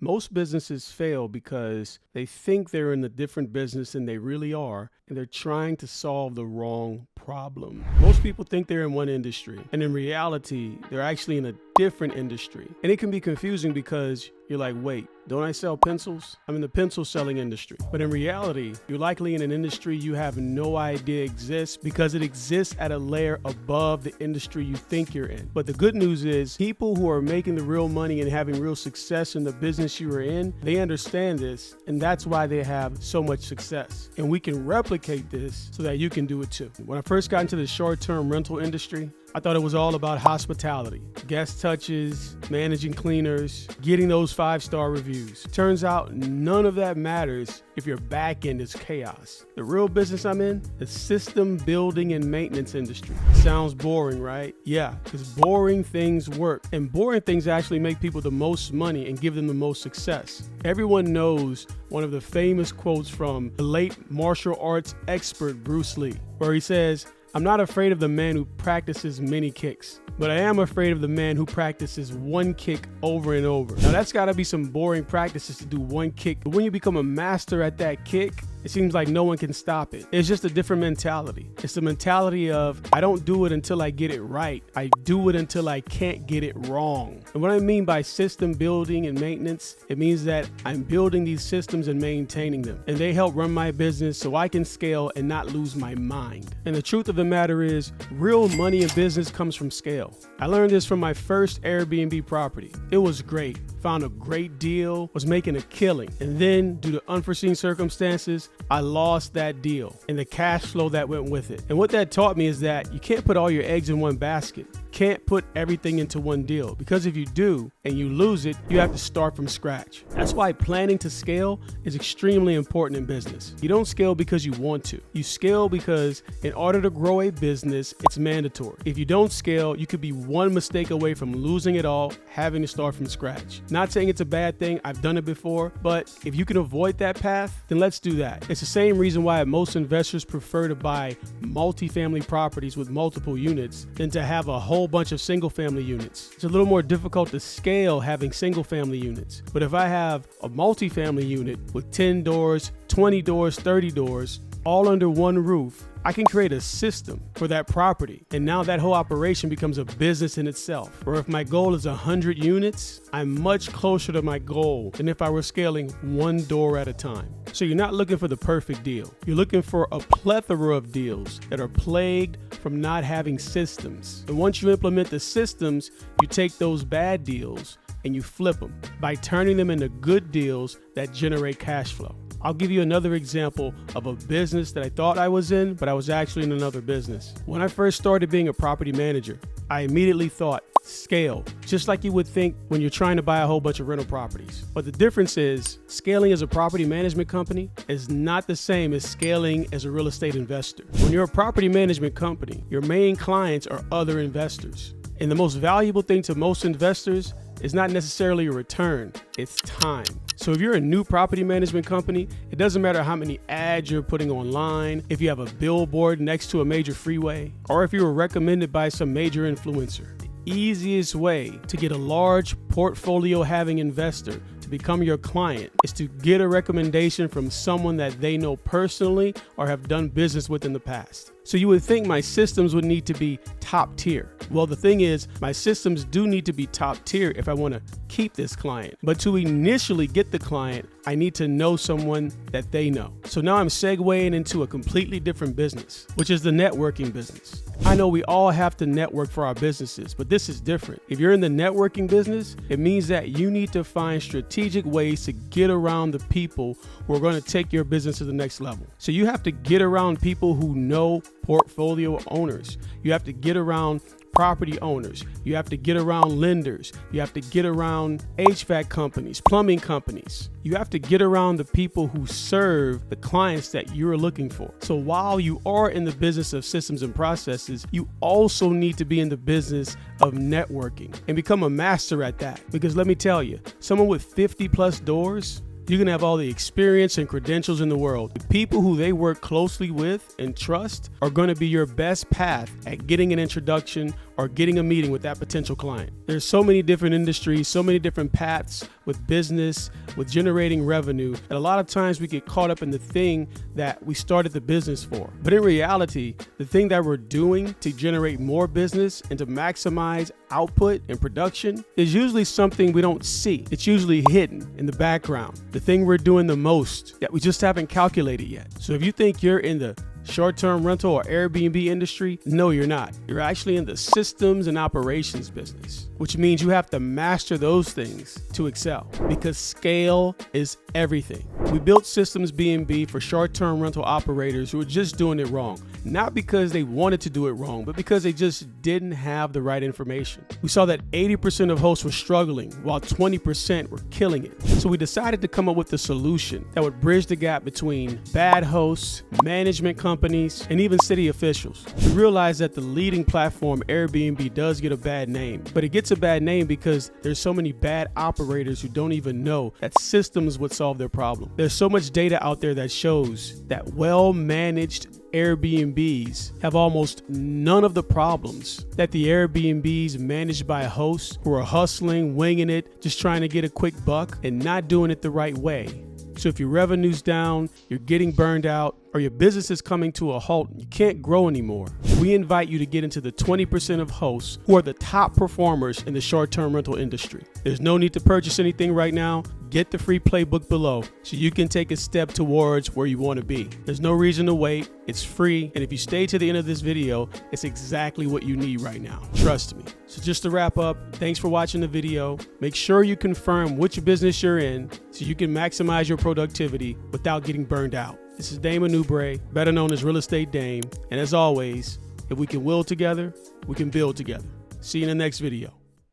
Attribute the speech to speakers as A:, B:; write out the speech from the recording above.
A: Most businesses fail because they think they're in a different business than they really are, and they're trying to solve the wrong problem. Most people think they're in one industry, and in reality, they're actually in a different industry. And it can be confusing because you're like, wait, don't I sell pencils? I'm in the pencil selling industry. But in reality, you're likely in an industry you have no idea exists because it exists at a layer above the industry you think you're in. But the good news is people who are making the real money and having real success in the business you are in, they understand this, and that's why they have so much success. And we can replicate this so that you can do it too. When I first got into the short-term rental industry, I thought it was all about hospitality, guest touches, managing cleaners, getting those 5-star reviews. Turns out none of that matters if your back end is chaos. The real business I'm in, the system building and maintenance industry. Sounds boring, right? Yeah, because boring things work. And boring things actually make people the most money and give them the most success. Everyone knows one of the famous quotes from the late martial arts expert Bruce Lee, where he says, "I'm not afraid of the man who practices many kicks, but I am afraid of the man who practices one kick over and over." Now that's gotta be some boring practices to do one kick, but when you become a master at that kick, it seems like no one can stop it. It's just a different mentality. It's the mentality of, I don't do it until I get it right. I do it until I can't get it wrong. And what I mean by system building and maintenance, it means that I'm building these systems and maintaining them. And they help run my business so I can scale and not lose my mind. And the truth of the matter is, real money in business comes from scale. I learned this from my first Airbnb property. It was great. Found a great deal, was making a killing. And then, due to unforeseen circumstances, I lost that deal and the cash flow that went with it. And what that taught me is that you can't put all your eggs in one basket. Can't put everything into one deal, because if you do and you lose it, you have to start from scratch. That's why planning to scale is extremely important in business. You don't scale because you want to. You scale because in order to grow a business, it's mandatory. If you don't scale, you could be one mistake away from losing it all, having to start from scratch. Not saying it's a bad thing, I've done it before, but if you can avoid that path, then let's do that. It's the same reason why most investors prefer to buy multifamily properties with multiple units than to have a whole bunch of single family units. It's a little more difficult to scale having single family units. But if I have a multifamily unit with 10 doors, 20 doors, 30 doors, all under one roof, I can create a system for that property. And now that whole operation becomes a business in itself. Or if my goal is 100 units, I'm much closer to my goal than if I were scaling one door at a time. So you're not looking for the perfect deal. You're looking for a plethora of deals that are plagued from not having systems. And once you implement the systems, you take those bad deals and you flip them by turning them into good deals that generate cash flow. I'll give you another example of a business that I thought I was in, but I was actually in another business. When I first started being a property manager, I immediately thought scale, just like you would think when you're trying to buy a whole bunch of rental properties. But the difference is scaling as a property management company is not the same as scaling as a real estate investor. When you're a property management company, your main clients are other investors. And the most valuable thing to most investors is not necessarily a return, it's time. So if you're a new property management company, it doesn't matter how many ads you're putting online, if you have a billboard next to a major freeway, or if you were recommended by some major influencer. The easiest way to get a large portfolio having investor to become your client is to get a recommendation from someone that they know personally or have done business with in the past. So you would think my systems would need to be top tier. Well, the thing is, my systems do need to be top tier if I want to keep this client. But to initially get the client, I need to know someone that they know. So now I'm segueing into a completely different business, which is the networking business. I know we all have to network for our businesses, but this is different. If you're in the networking business, it means that you need to find strategic ways to get around the people who are going to take your business to the next level. So you have to get around people who know portfolio owners. You have to get around property owners. You have to get around lenders. You have to get around HVAC companies, plumbing companies. You have to get around the people who serve the clients that you're looking for. So while you are in the business of systems and processes, you also need to be in the business of networking and become a master at that. Because let me tell you, someone with 50 plus doors, you can have all the experience and credentials in the world. The people who they work closely with and trust are going to be your best path at getting an introduction or getting a meeting with that potential client. There's so many different industries, so many different paths with business, with generating revenue, and a lot of times we get caught up in the thing that we started the business for. But in reality, the thing that we're doing to generate more business and to maximize output and production is usually something we don't see. It's usually hidden in the background, the thing we're doing the most that we just haven't calculated yet. So if you think you're in the short-term rental or Airbnb industry, no, you're not. You're actually in the systems and operations business, which means you have to master those things to excel, because scale is everything. We built Systems B&B for short-term rental operators who were just doing it wrong, not because they wanted to do it wrong, but because they just didn't have the right information. We saw that 80% of hosts were struggling while 20% were killing it. So we decided to come up with a solution that would bridge the gap between bad hosts, management companies, and even city officials. We realized that the leading platform, Airbnb, does get a bad name, but it gets a bad name because there's so many bad operators who don't even know that systems would solve their problem. There's so much data out there that shows that well-managed Airbnbs have almost none of the problems that the Airbnbs managed by hosts who are hustling, winging it, just trying to get a quick buck and not doing it the right way. So if your revenue's down, you're getting burned out, or your business is coming to a halt, you can't grow anymore, we invite you to get into the 20% of hosts who are the top performers in the short-term rental industry. There's no need to purchase anything right now. Get the free playbook below so you can take a step towards where you want to be. There's no reason to wait. It's free. And if you stay to the end of this video, it's exactly what you need right now. Trust me. So just to wrap up, thanks for watching the video. Make sure you confirm which business you're in so you can maximize your productivity without getting burned out. This is Dame Anubre, better known as Real Estate Dame. And as always, if we can will together, we can build together. See you in the next video.